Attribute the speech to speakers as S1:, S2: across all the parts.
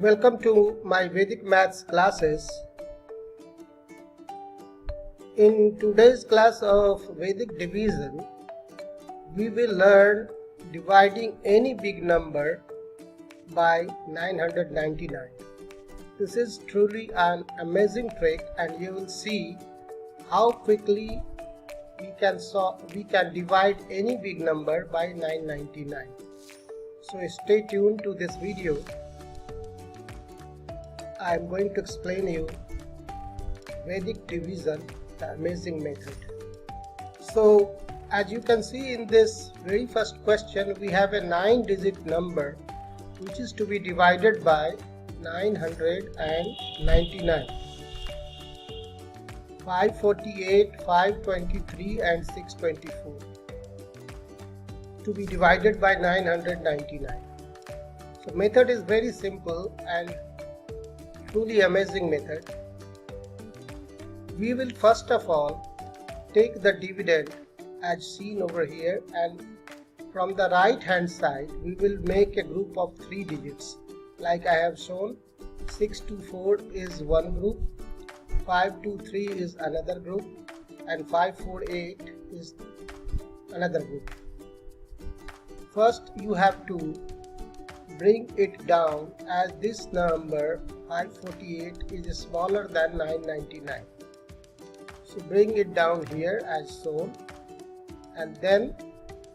S1: Welcome to my Vedic Maths classes. In today's class of Vedic division, we will learn dividing any big number by 999. This is truly an amazing trick, and you will see how quickly we can divide any big number by 999. So stay tuned to this video. I am going to explain you Vedic division, the amazing method. So as you can see in this very first question, we have a 9-digit number which is to be divided by 999. 548, 523 and 624 to be divided by 999. So method is very simple and truly amazing method. We will first of all take the dividend as seen over here, and from the right hand side we will make a group of 3 digits like I have shown. 624 is one group, 523 is another group, and 548 is another group. First you have to bring it down, as this number 548 is smaller than 999. So bring it down here as shown, and then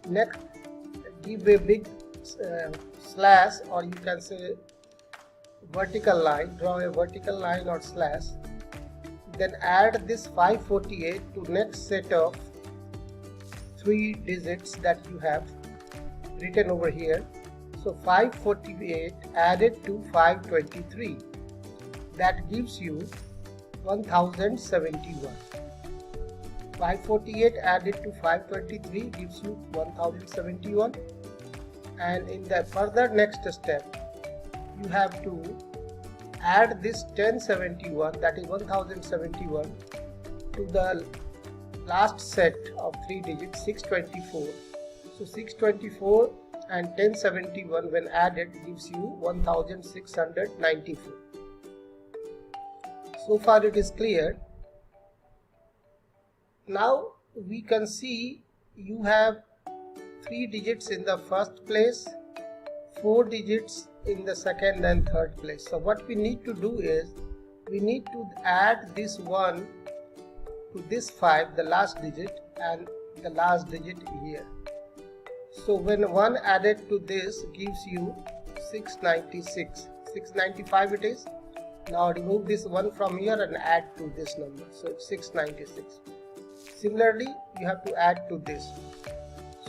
S1: next give a big slash, or you can say vertical line, draw a vertical line or slash, then add this 548 to next set of 3 digits that you have written over here. So 548 added to 523, that gives you 1071. 548 added to 523 gives you 1071, and in the further next step you have to add this 1071, that is 1071, to the last set of 3 digits 624. So 624 and 1071 when added gives you 1694. So far it is clear. Now we can see you have 3 digits in the first place, 4 digits in the second and third place. So what we need to do is we need to add this 1 to this 5, the last digit, and the last digit here. So when 1 added to this gives you 696, 695 it is. Now remove this 1 from here and add to this number, so it's 696. Similarly you have to add to this.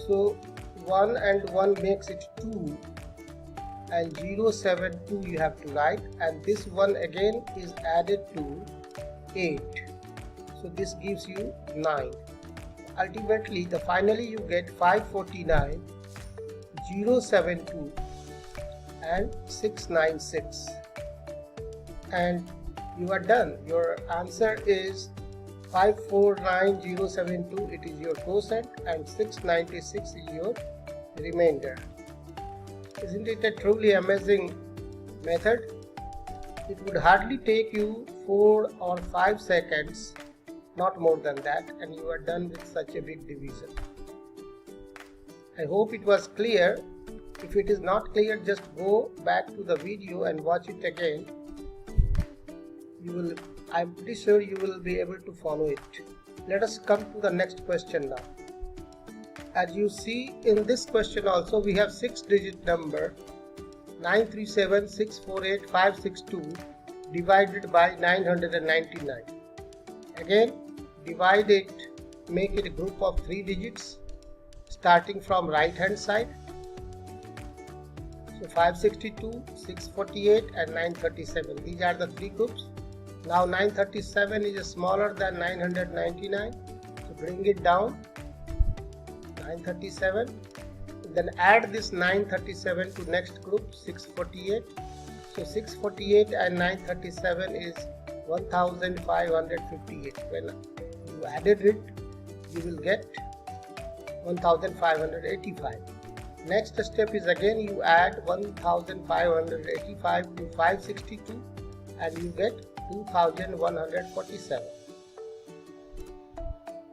S1: So 1 and 1 makes it 2, and 072 you have to write, and this 1 again is added to 8. So this gives you 9. Ultimately, finally you get 549, 072 and 696, and you are done. Your answer is 549072. It is your quotient, and 696 is your remainder. Isn't it a truly amazing method? It would hardly take you 4 or 5 seconds, not more than that, and you are done with such a big division. I hope it was clear. If it is not clear, just go back to the video and watch it again. I'm pretty sure you will be able to follow it. Let us come to the next question now. As you see in this question also, we have 6-digit number 937 648 562 divided by 999. Again, divide it, make it a group of 3 digits starting from right hand side. So 562, 648 and 937, these are the 3 groups. Now 937 is smaller than 999, so bring it down, 937, then add this 937 to next group 648. So 648 and 937 is 1558. When you added it, you will get 1585. Next step is again you add 1585 to 562 and you get 2147.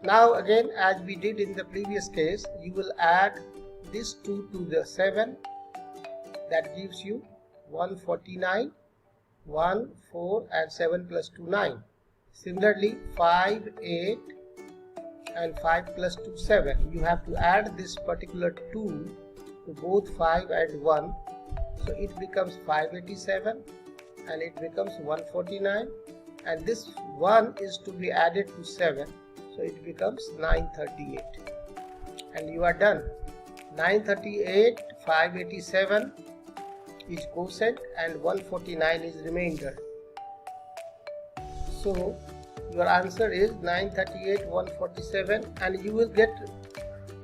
S1: Now again, as we did in the previous case, you will add this 2 to the 7, that gives you 149, 1, 4 and 7 plus 2, 9. Similarly 5, 8 and 5 plus 2, 7. You have to add this particular 2 to both 5 and 1, so it becomes 587 and it becomes 149, and this 1 is to be added to 7, so it becomes 938, and you are done. 938, 587 is quotient and 149 is remainder. So your answer is 938, 147, and you will get,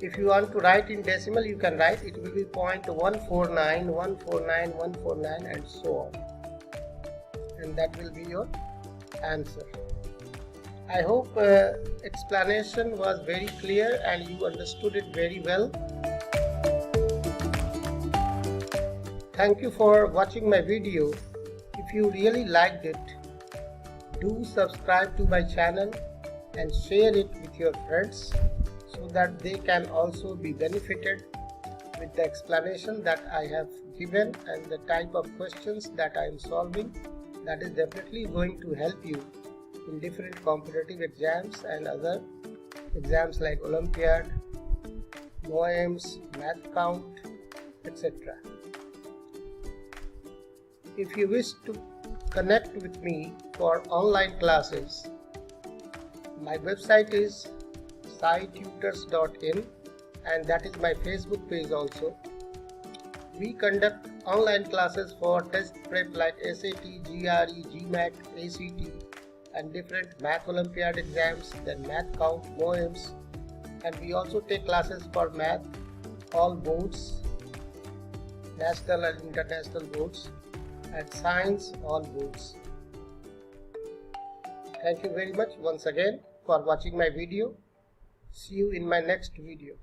S1: if you want to write in decimal, you can write, it will be 0.149, 149, 149 and so on, and that will be your answer. I hope explanation was very clear and you understood it very well. Thank you for watching my video. If you really liked it, do subscribe to my channel and share it with your friends so that they can also be benefited with the explanation that I have given and the type of questions that I am solving. That is definitely going to help you in different competitive exams and other exams like Olympiad, MOEMS, Math Count, etc. If you wish to connect with me for online classes, my website is saitutors.in and that is my Facebook page also. We conduct online classes for test prep like SAT, GRE, GMAT, ACT and different Math Olympiad exams, then Math Count, MOEMS, and we also take classes for Math, all boards, national and international boards, and Science, all boards. Thank you very much once again for watching my video. See you in my next video.